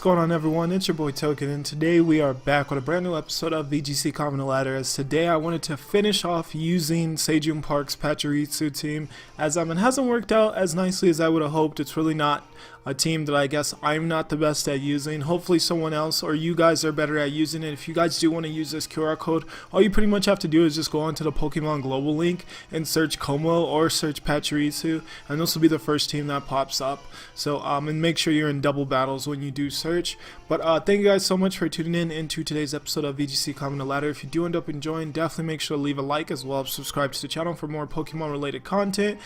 going on, everyone? It's your boy Token, and today we are back with a brand new episode of VGC Climbing the Ladder. As today I wanted to finish off using Sejun Park's Pachirisu team, as it hasn't worked out as nicely as I would have hoped. It's really not a team that I guess I'm not the best at using. Hopefully someone else or you guys are better at using it. If you guys do want to use this QR code, all you pretty much have to do is just go onto the Pokemon Global link and search Como or search Pachirisu, and this will be the first team that pops up. So and make sure you're in double battles when you do search. But thank you guys so much for tuning in into today's episode of VGC Climbing the Ladder. If you do end up enjoying, definitely make sure to leave a like as well as subscribe to the channel for more Pokemon related content.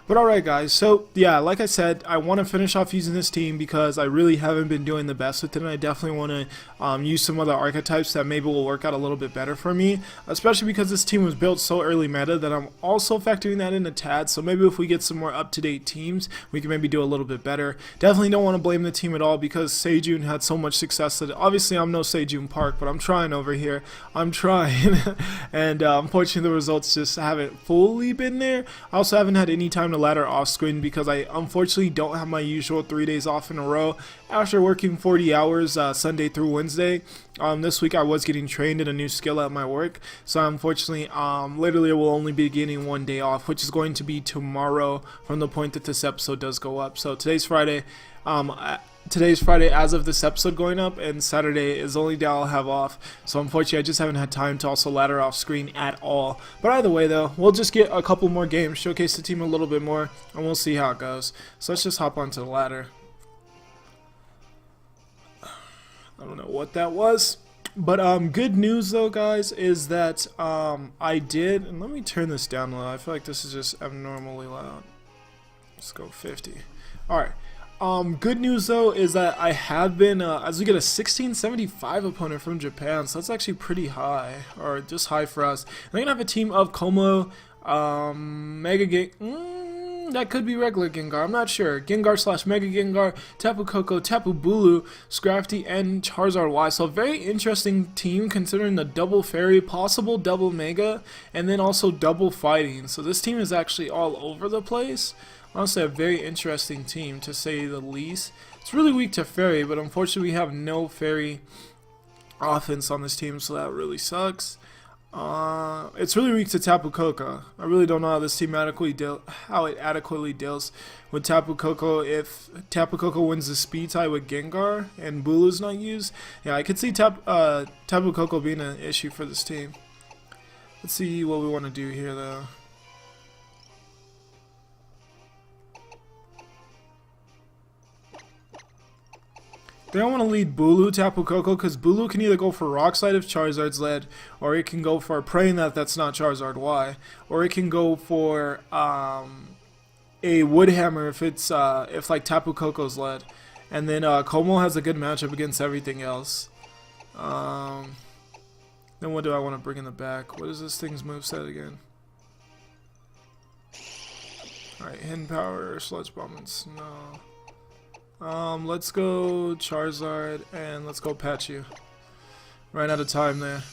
But alright guys, so yeah, like I said, I want to finish off using this team because I really haven't been doing the best with it, and I definitely want to use some other archetypes that maybe will work out a little bit better for me, especially because this team was built so early meta that I'm also factoring that in a tad. So maybe if we get some more up-to-date teams, we can maybe do a little bit better. Definitely don't want to blame the team at all because Sejun had so much success that obviously I'm no Sejun Park, but I'm trying over here. I'm trying and unfortunately the results just haven't fully been there. I also haven't had any time to ladder off screen because I unfortunately don't have my usual 3 days off in a row after working 40 hours Sunday through Wednesday. This week I was getting trained in a new skill at my work, so unfortunately literally I will only be getting 1 day off, which is going to be tomorrow from the point that this episode does go up. So today's Friday. Today's Friday as of this episode going up, and Saturday is the only day I'll have off. So unfortunately I just haven't had time to also ladder off screen at all. But either way though, we'll just get a couple more games, showcase the team a little bit more, and we'll see how it goes. So let's just hop onto the ladder. I don't know what that was. But good news though guys is that I did, and let me turn this down a little. I feel like this is just abnormally loud. Let's go 50. Alright. Good news though is that I have been, as we get a 1675 opponent from Japan, so that's actually pretty high, or just high for us. I'm gonna have a team of Como, Mega that could be regular Gengar, I'm not sure. Gengar slash Mega Gengar, Tapu Koko, Tapu Bulu, Scrafty, and Charizard Y. So a very interesting team considering the double fairy, possible double Mega, and then also double fighting. So this team is actually all over the place. Honestly, a very interesting team to say the least. It's really weak to fairy, but unfortunately we have no fairy offense on this team, so that really sucks. It's really weak to Tapu Koko. I really don't know how this team adequately deals with Tapu Koko. If Tapu Koko wins the speed tie with Gengar and Bulu's not used, yeah, I could see Tapu Koko being an issue for this team. Let's see what we want to do here though. They don't want to lead Bulu Tapu Koko because Bulu can either go for Rock Slide if Charizard's led, or it can go for Praying that's not Charizard Y, or it can go for a Wood Hammer if it's if like Tapu Koko's led, and then Como has a good matchup against everything else. Then what do I want to bring in the back? What is this thing's moveset again? Alright, Hidden Power, Sludge Bomb, and Snow. Let's go Charizard and let's go Pachu. Ran out of time there.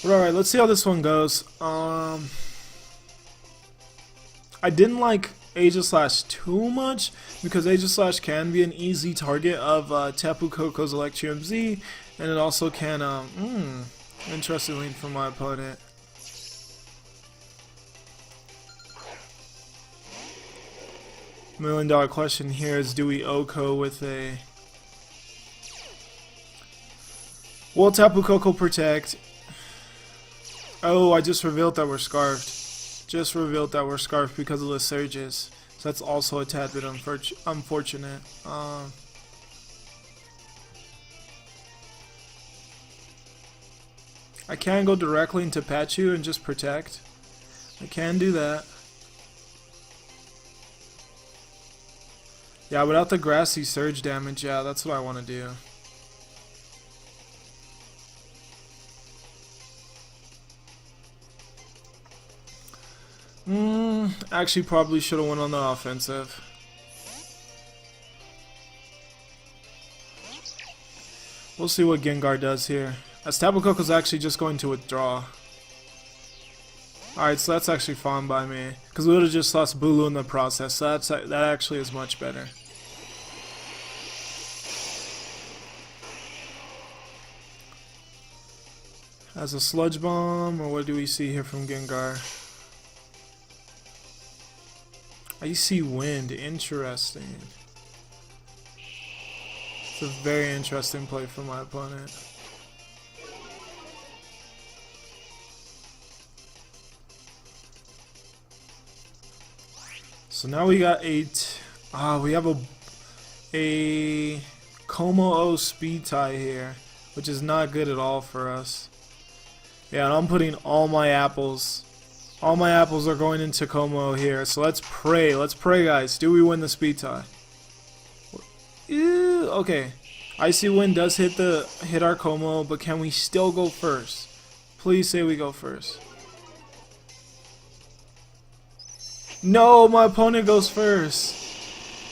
But alright, let's see how this one goes. I didn't like Aegislash too much because Aegislash can be an easy target of Tapu Koko's Electrium Z, and it also can, interesting lead from my opponent. $1 million question here is, do we OHKO with a... Will Tapu Koko protect? Oh, I just revealed that we're scarfed. Just revealed that we're scarfed because of the surges. So that's also a tad bit unfortunate. I can go directly into Pachu and just protect. I can do that. Yeah, without the grassy surge damage, yeah, that's what I want to do. Actually probably should have went on the offensive. We'll see what Gengar does here. As Tapu Koko's actually just going to withdraw. Alright, so that's actually fine by me. Because we would have just lost Bulu in the process. So that actually is much better. As a sludge bomb, or what do we see here from Gengar? I see wind. Interesting. It's a very interesting play from my opponent. So now we got we have a Como-O speed tie here, which is not good at all for us. Yeah, and I'm putting all my apples are going into Como here. So let's pray, guys. Do we win the speed tie? Ew, okay, Icy Wind does hit our Como, but can we still go first? Please say we go first. No, my opponent goes first.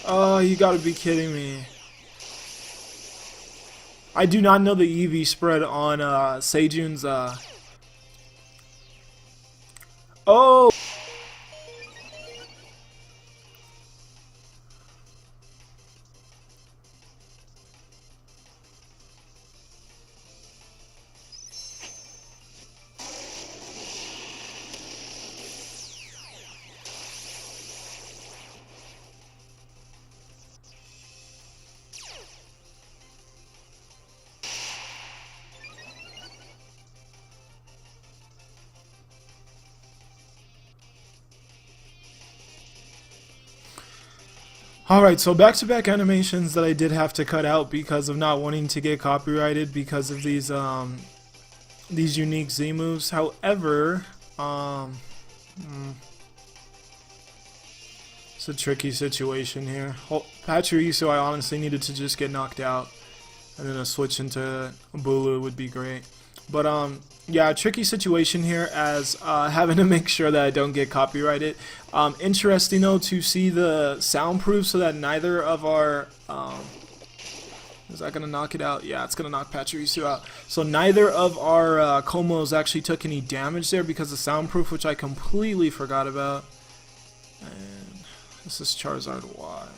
Oh, you gotta be kidding me. I do not know the EV spread on Sejun's Oh! Alright, so back-to-back animations that I did have to cut out because of not wanting to get copyrighted because of these unique Z moves. However, it's a tricky situation here. Pachirisu, I honestly needed to just get knocked out, and then a switch into Bulu would be great. But yeah, tricky situation here as having to make sure that I don't get copyrighted. Interesting though to see the soundproof so that neither of our is that gonna knock it out? Yeah, it's gonna knock Pachirisu out. So neither of our Komos actually took any damage there because of soundproof, which I completely forgot about. And this is Charizard Y.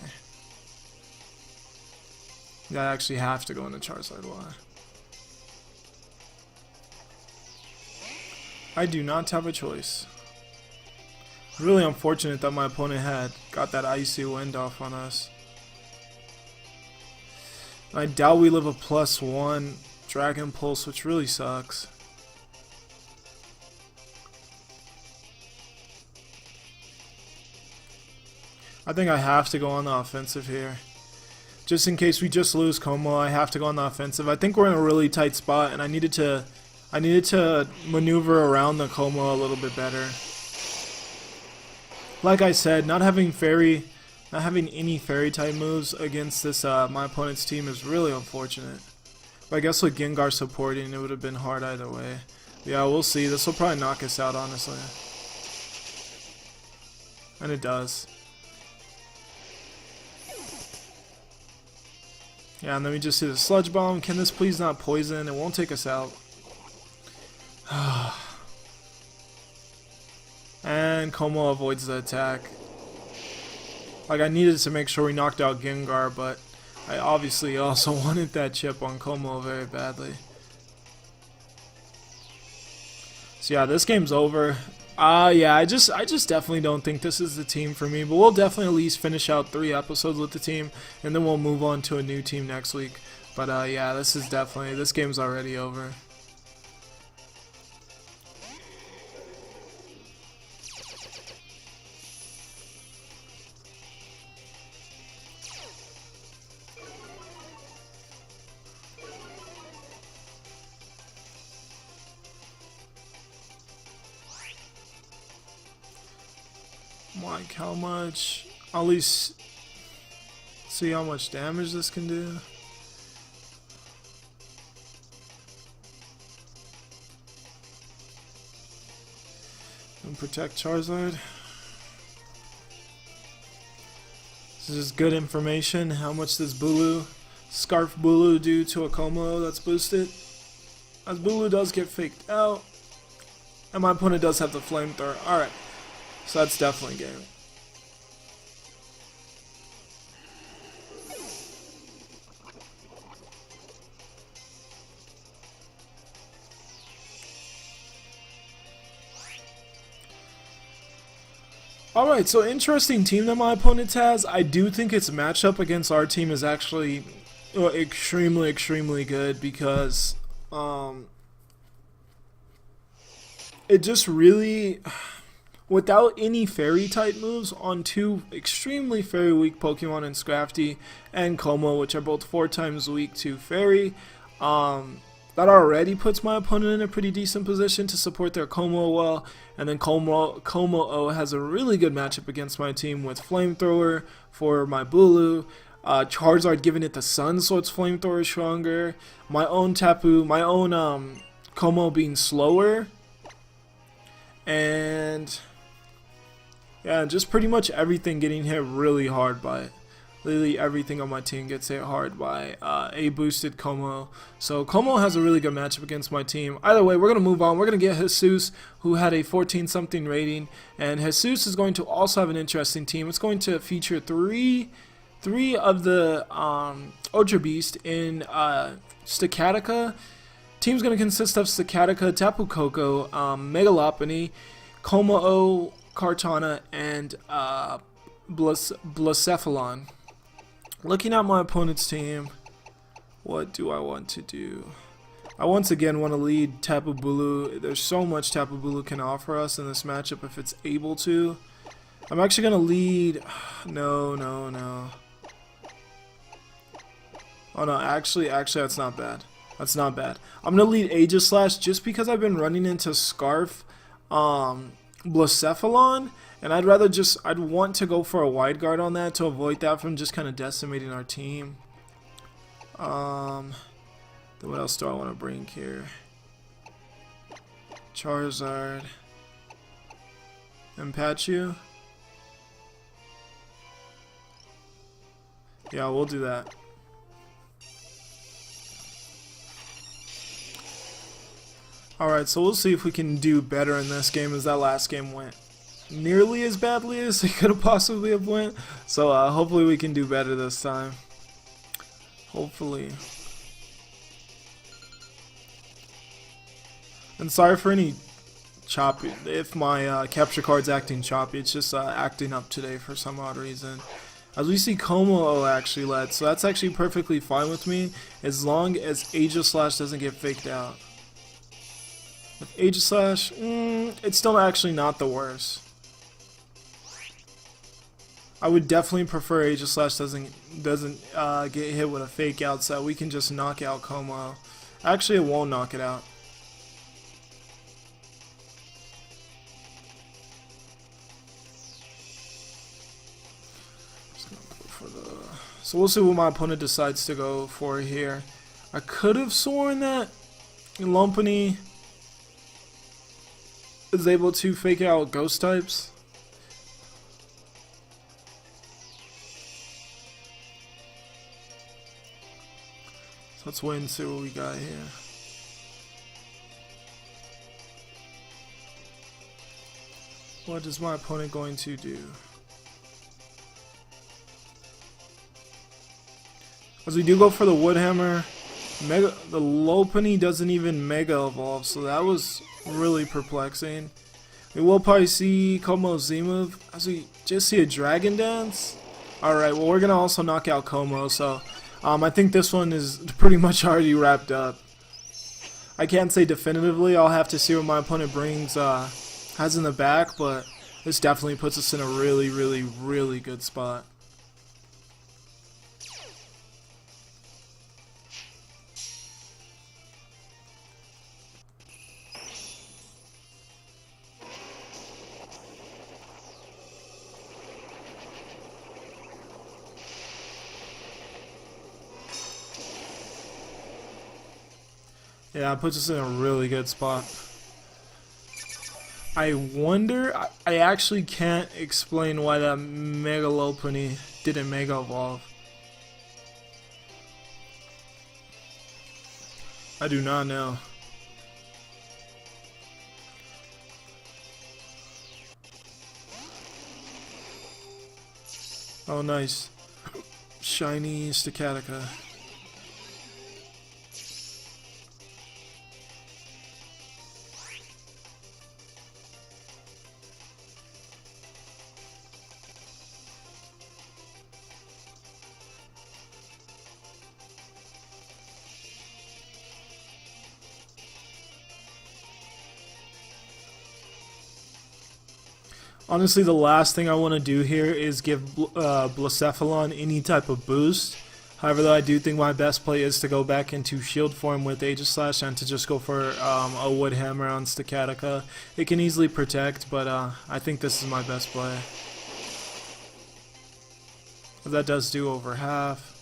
Yeah, I actually have to go into Charizard Y. I do not have a choice. Really unfortunate that my opponent had got that Icy Wind off on us. I doubt we live a +1 Dragon Pulse, which really sucks. I think I have to go on the offensive here. Just in case we just lose Como, I have to go on the offensive. I think we're in a really tight spot, and I needed to maneuver around the Como a little bit better. Like I said, not having any fairy type moves against this my opponent's team is really unfortunate. But I guess with Gengar supporting, it would have been hard either way. Yeah, we'll see. This will probably knock us out, honestly. And it does. Yeah, and then we just see the Sludge Bomb. Can this please not poison? It won't take us out. And Como avoids the attack. Like, I needed to make sure we knocked out Gengar, but I obviously also wanted that chip on Como very badly. So yeah, this game's over. Yeah, I just definitely don't think this is the team for me, but we'll definitely at least finish out 3 episodes with the team, and then we'll move on to a new team next week. But yeah, this game's already over. Like how much, at least see how much damage this can do. And protect Charizard. This is good information. How much does Scarf Bulu do to a Como that's boosted? As Bulu does get faked out. And my opponent does have the flamethrower. Alright. So that's definitely game. Alright, so interesting team that my opponent has. I do think its matchup against our team is actually extremely, extremely good because it just really, without any fairy type moves on two extremely fairy weak Pokemon in Scrafty and Como, which are both 4 times weak to fairy, that already puts my opponent in a pretty decent position to support their Como well. And then Como has a really good matchup against my team with Flamethrower for my Bulu. Charizard giving it the Sun, so its Flamethrower is stronger. My own Tapu, my own Como being slower. And yeah, just pretty much everything getting hit really hard by it. Literally everything on my team gets hit hard by a boosted Como. So Como has a really good matchup against my team. Either way, we're going to move on. We're going to get Jesus, who had a 14-something rating. And Jesus is going to also have an interesting team. It's going to feature three of the Ultra Beast in Stacatica. Team's going to consist of Stacatica, Tapu Koko, Megalopony, Como-O, Kartana, and Blacephalon. Looking at my opponent's team, what do I want to do? I once again want to lead Tapu Bulu. There's so much Tapu Bulu can offer us in this matchup if it's able to. I'm actually going to lead... No. Oh no, actually that's not bad. That's not bad. I'm going to lead Aegislash just because I've been running into Scarf Blacephalon. And I'd want to go for a wide guard on that to avoid that from just kind of decimating our team. Then what else do I want to bring here? Charizard. And Pachu. Yeah, we'll do that. Alright, so we'll see if we can do better in this game as that last game went nearly as badly as it could have possibly have went. So hopefully we can do better this time. Hopefully. And sorry for any choppy, if my capture card's acting choppy. It's just acting up today for some odd reason. As we see, Como-O actually led, so that's actually perfectly fine with me as long as Aegislash doesn't get faked out. With Aegislash, it's still actually not the worst. I would definitely prefer Aegislash doesn't get hit with a fake out, so we can just knock out Como. Actually, it won't knock it out. So we'll see what my opponent decides to go for here. I could have sworn that Lompany is able to fake out ghost types. Let's wait and see what we got here. What is my opponent going to do? As we do go for the Woodhammer, the Lopunny doesn't even Mega Evolve, so that was really perplexing. We will probably see Como Z-move, as we just see a Dragon Dance. Alright, well we're going to also knock out Como, so... I think this one is pretty much already wrapped up. I can't say definitively. I'll have to see what my opponent has in the back, but this definitely puts us in a really, really, really good spot. Yeah, it puts us in a really good spot. I wonder, I actually can't explain why that Mega Lopunny didn't Mega Evolve. I do not know. Oh, nice. Shiny Stacatica. Honestly, the last thing I want to do here is give Blacephalon any type of boost. However, though, I do think my best play is to go back into shield form with Aegislash and to just go for a Wood Hammer on Stacatica. It can easily protect, but I think this is my best play. That does do over half.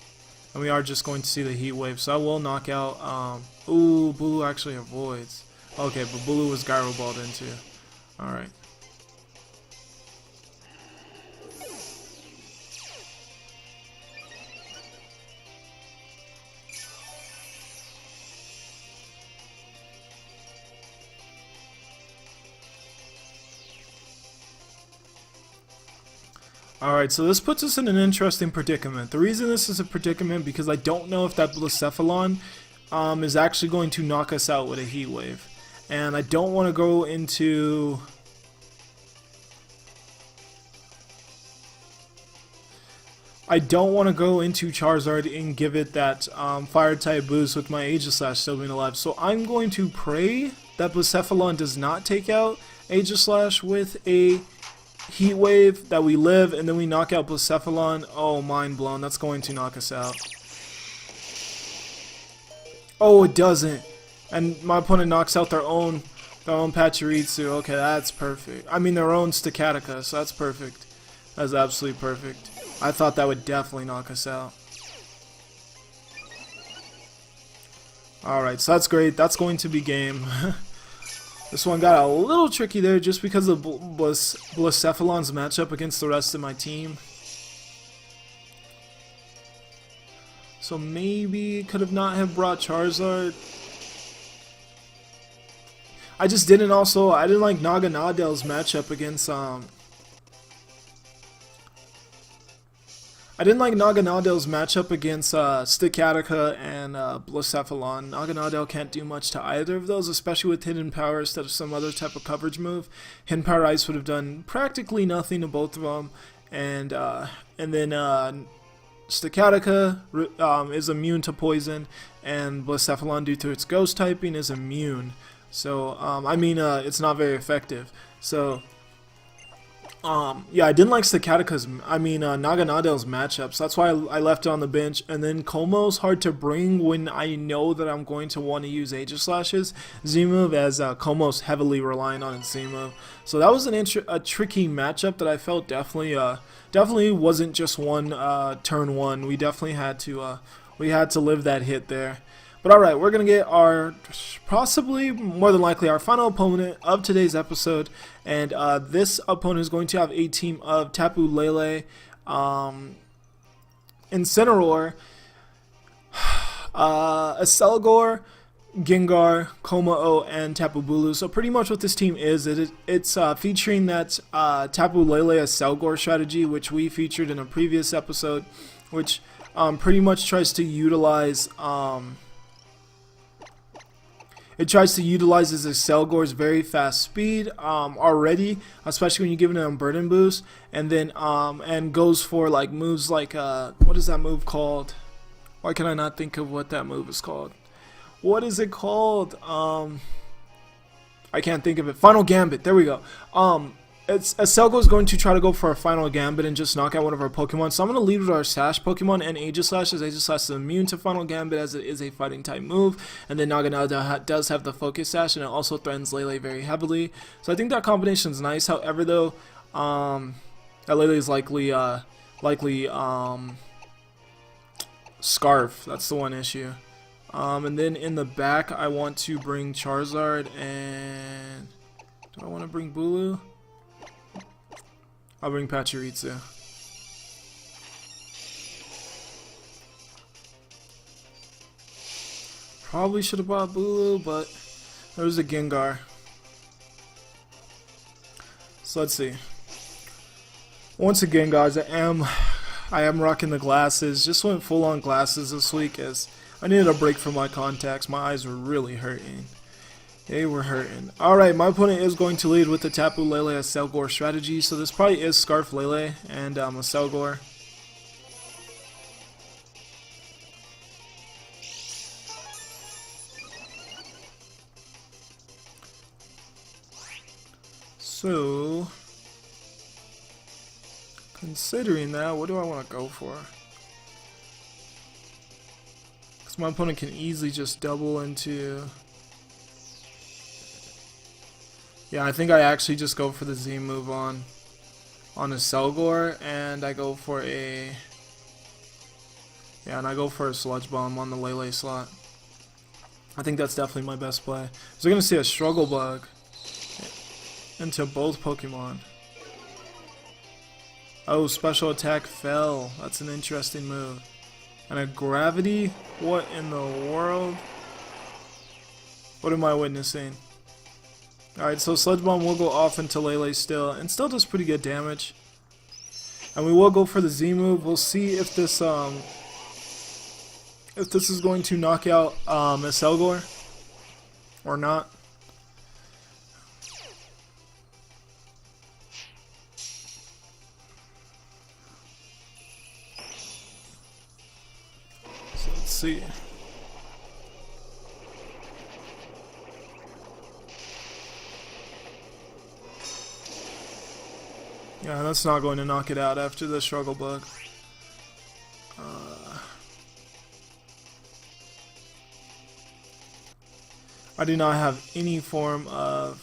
And we are just going to see the Heat Wave, so I will knock out... ooh, Bulu actually avoids. Okay, but Bulu was Gyro Balled into. Alright. Alright, so this puts us in an interesting predicament. The reason this is a predicament because I don't know if that Blacephalon is actually going to knock us out with a Heat Wave. And I don't want to go into... Charizard and give it that fire type boost with my Aegislash still being alive. So I'm going to pray that Blacephalon does not take out Aegislash with a Heat Wave, that we live, and then we knock out Blacephalon. Oh, mind blown. That's going to knock us out. Oh, it doesn't. And my opponent knocks out their own Pachirisu. Okay, that's perfect. I mean, their own Stacatica, so that's perfect. That's absolutely perfect. I thought that would definitely knock us out. Alright, so that's great. That's going to be game. This one got a little tricky there just because of Blacephalon's matchup against the rest of my team. So maybe could have not have brought Charizard. I just didn't I didn't like Naganadel's matchup against Stacatica and Blacephalon. Naganadel can't do much to either of those, especially with Hidden Power instead of some other type of coverage move. Hidden Power Ice would have done practically nothing to both of them, and then Stacatica is immune to poison, and Blacephalon, due to its ghost typing, is immune. So it's not very effective. So yeah, I didn't like Naganadel's matchups. That's why I left it on the bench. And then Como's hard to bring when I know that I'm going to want to use Aegislash's Z-move, as Como's heavily relying on its Z-move. So that was a tricky matchup that I felt definitely wasn't just one turn one. We definitely had to live that hit there. But alright, we're going to get our, possibly, more than likely, our final opponent of today's episode. And this opponent is going to have a team of Tapu Lele, Incineroar, Acelgor, Gengar, Komao, and Tapu Bulu. So pretty much what this team is, it's featuring that Tapu Lele Acelgor strategy, which we featured in a previous episode, which pretty much tries to utilize... It tries to utilize his Acelgor's very fast speed already, especially when you give it a burden boost, and then and goes for like moves like what is that move called? Why can I not think of what that move is called? What is it called? I can't think of it. Final Gambit. There we go. Acelgor is going to try to go for a Final Gambit and just knock out one of our Pokemon. So I'm going to lead with our Sash Pokemon and Aegislash, as Aegislash is immune to Final Gambit as it is a fighting type move. And then Naganadel does have the Focus Sash, and it also threatens Lele very heavily. So I think that combination is nice. However, though, that Lele is likely Scarf. That's the one issue. And then in the back, I want to bring Charizard, and do I want to bring Bulu? I'll bring Pachirisu. Probably should have bought Bulu, but there's a Gengar. So let's see. Once again, guys, I am I am rocking the glasses. Just went full on glasses this week as I needed a break from my contacts. My eyes were really hurting. They were hurting. Alright, my opponent is going to lead with the Tapu Lele as Selgor strategy. So this probably is Scarf Lele and a Selgor. So, considering that, what do I want to go for? Because my opponent can easily just double into... Yeah, I think I actually just go for the Z move on a Selgor, and I go for a... Yeah, and I go for a Sludge Bomb on the Lele slot. I think that's definitely my best play. So we're going to see a Struggle Bug into both Pokemon. Oh, special attack fell. That's an interesting move. And a Gravity? What in the world? What am I witnessing? Alright, so Sludge Bomb will go off into Lele still, and still does pretty good damage. And we will go for the Z move. We'll see if this is going to knock out a Selgor or not. So let's see. Yeah, that's not going to knock it out after the Struggle Bug. I do not have any form of...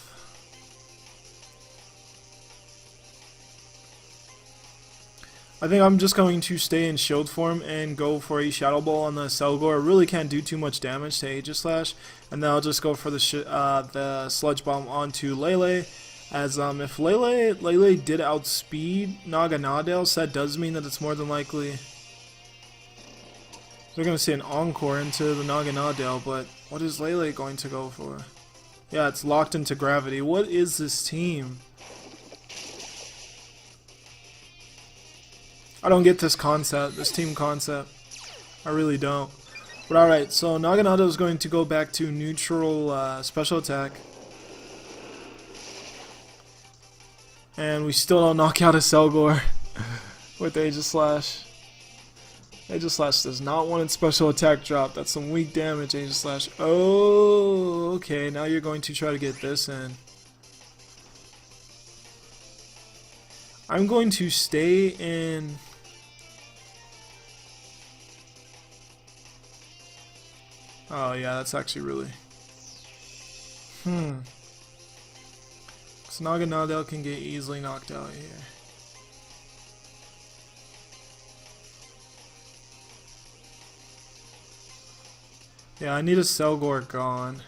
I think I'm just going to stay in shield form and go for a Shadow Ball on the Selgor. It really can't do too much damage to Aegislash, and then I'll just go for the Sludge Bomb onto Lele. As if Lele did outspeed Naganadel, so that does mean that it's more than likely we're going to see an Encore into the Naganadel, but what is Lele going to go for? Yeah, it's locked into Gravity. What is this team? I don't get this concept, this team concept. I really don't. But alright, so Naganadel is going to go back to neutral special attack. And we still don't knock out a Selgor with Aegislash. Aegislash does not want its special attack drop. That's some weak damage, Aegislash. Oh, okay. Now you're going to try to get this in. I'm going to stay in... Oh, yeah, that's actually really... So Naganadel can get easily knocked out here. Yeah, I need a Selgor gone.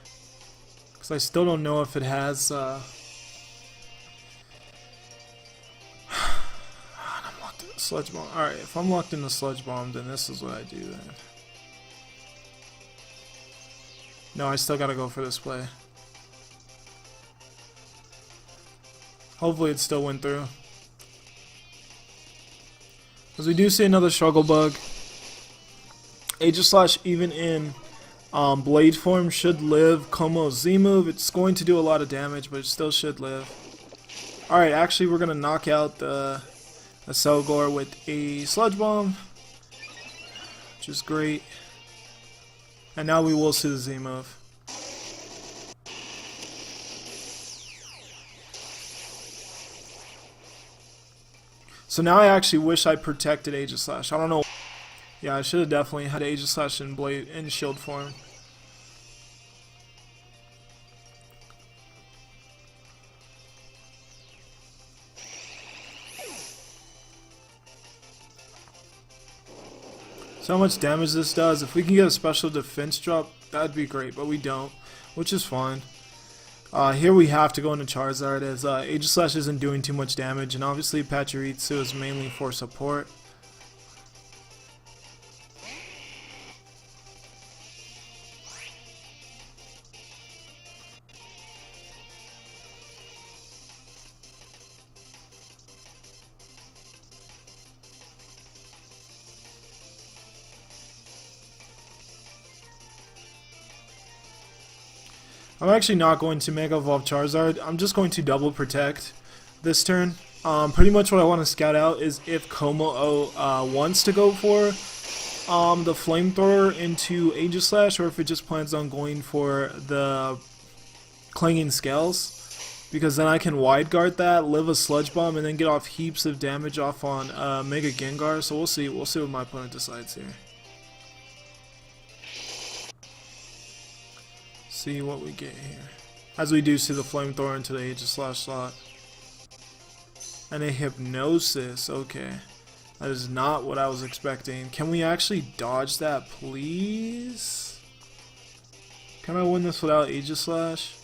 Because I still don't know if it has... I'm locked in the Sludge Bomb. Alright, if I'm locked in the Sludge Bomb, then this is what I do then. No, I still gotta go for this play. Hopefully it still went through. Because we do see another Struggle Bug. Aegislash, even in Blade form, should live. Como Z move, it's going to do a lot of damage, but it still should live. Alright, actually we're going to knock out the Selgor with a Sludge Bomb, which is great. And now we will see the Z move. So now I actually wish I protected Aegislash. I don't know. Yeah, I should have definitely had Aegislash in Blade in shield form. So how much damage this does? If we can get a special defense drop, that'd be great, but we don't, which is fine. Here we have to go into Charizard as Aegislash isn't doing too much damage, and obviously Pachirisu is mainly for support. I'm actually not going to Mega Evolve Charizard. I'm just going to double protect this turn. Pretty much what I want to scout out is if Como-O wants to go for the Flamethrower into Aegislash, or if it just plans on going for the Clanging Scales. Because then I can wide guard that, live a Sludge Bomb, and then get off heaps of damage off on Mega Gengar. So we'll see what my opponent decides here. See what we get here. As we do see the Flamethrower into the Aegislash slot. And a Hypnosis, okay. That is not what I was expecting. Can we actually dodge that, please? Can I win this without Aegislash?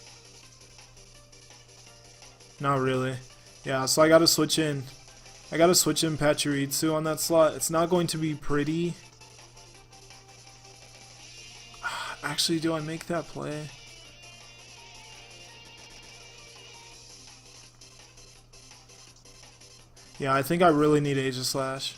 Not really. Yeah, so I gotta switch in. I gotta switch in Pachirisu on that slot. It's not going to be pretty. Actually, do I make that play? Yeah, I think I really need Aegislash.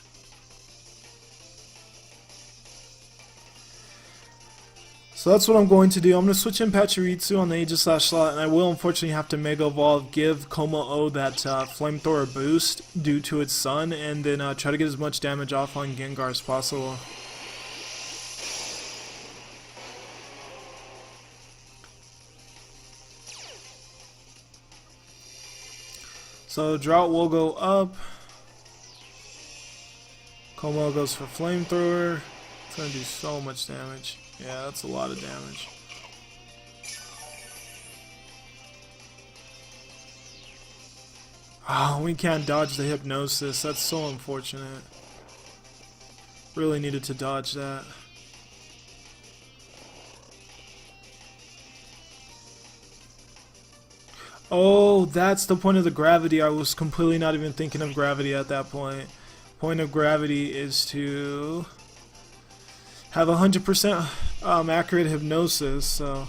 So that's what I'm going to do. I'm going to switch in Pachirisu on the Aegislash slot, and I will unfortunately have to Mega Evolve, give Como-O that Flamethrower boost due to its Sun, and then try to get as much damage off on Gengar as possible. So Drought will go up. Como goes for Flamethrower. It's going to do so much damage. Yeah, that's a lot of damage. Oh, we can't dodge the Hypnosis. That's so unfortunate. Really needed to dodge that. Oh, that's the point of the gravity. I was completely not even thinking of gravity at that point. Point of gravity is to have 100% accurate Hypnosis, so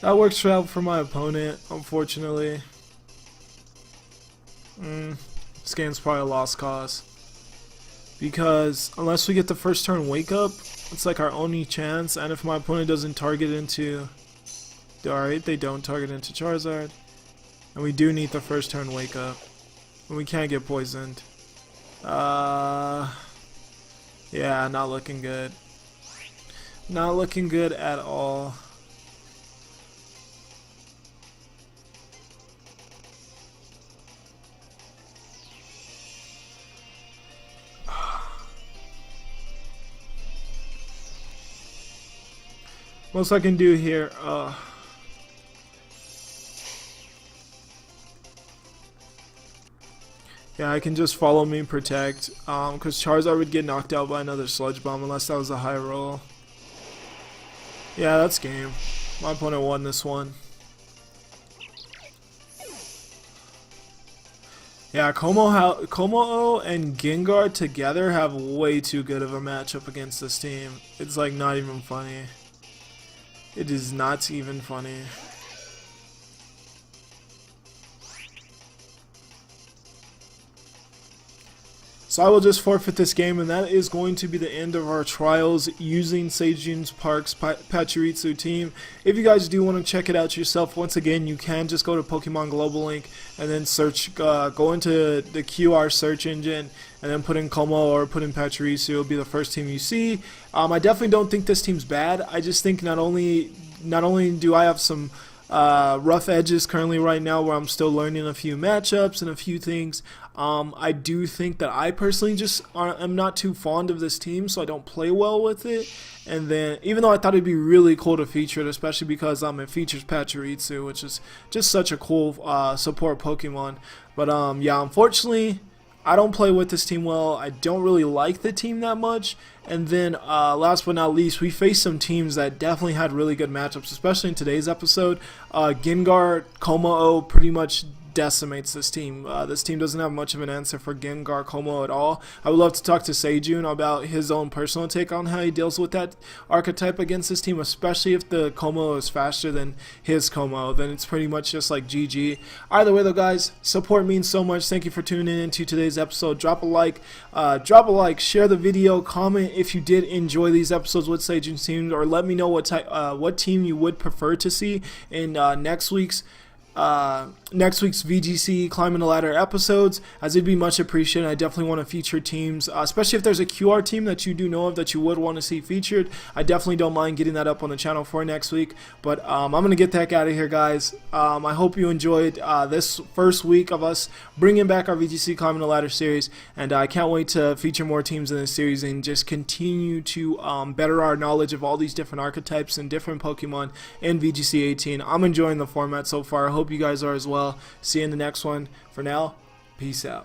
that works out for my opponent, unfortunately. This game's probably a lost cause. Because unless we get the first turn Wake Up, it's like our only chance, and if my opponent doesn't target into... Alright, they don't target into Charizard. And we do need the first turn Wake Up. And we can't get poisoned. Yeah, not looking good. Not looking good at all. Most I can do here, yeah, I can just follow me protect, because Charizard would get knocked out by another Sludge Bomb unless that was a high roll. Yeah, that's game. My opponent won this one. Yeah, Como-O and Gengar together have way too good of a matchup against this team. It's like not even funny. It is not even funny. So I will just forfeit this game, and that is going to be the end of our trials using Sejun Park's Pachirisu team. If you guys do want to check it out yourself, once again, you can just go to Pokemon Global Link and then search, go into the QR search engine and then put in Como or put in Pachirisu. It'll be the first team you see. I definitely don't think this team's bad. I just think not only do I have some rough edges currently right now where I'm still learning a few matchups and a few things. I do think that I personally just am not too fond of this team, so I don't play well with it. And then, even though I thought it'd be really cool to feature it, especially because it features Pachirisu, which is just such a cool support Pokemon. But yeah, unfortunately, I don't play with this team well. I don't really like the team that much. And then last but not least, we faced some teams that definitely had really good matchups, especially in today's episode. Gengar, Como-O pretty much decimates this team. This team doesn't have much of an answer for Gengar Como at all. I would love to talk to Sejun about his own personal take on how he deals with that archetype against this team, especially if the Como is faster than his Como. Then it's pretty much just like GG. Either way though, guys, support means so much. Thank you for tuning in to today's episode. Drop a like, share the video, comment if you did enjoy these episodes with Sejun's team, or let me know what team you would prefer to see in next week's VGC Climbing the Ladder episodes, as it'd be much appreciated. I definitely want to feature teams, especially if there's a QR team that you do know of that you would want to see featured. I definitely don't mind getting that up on the channel for next week. But I'm going to get the heck out of here, guys. I hope you enjoyed this first week of us bringing back our VGC Climbing the Ladder series, and I can't wait to feature more teams in this series and just continue to better our knowledge of all these different archetypes and different Pokemon in VGC 18. I'm enjoying the format so far. I hope you guys are as well. See you in the next one. For now, peace out.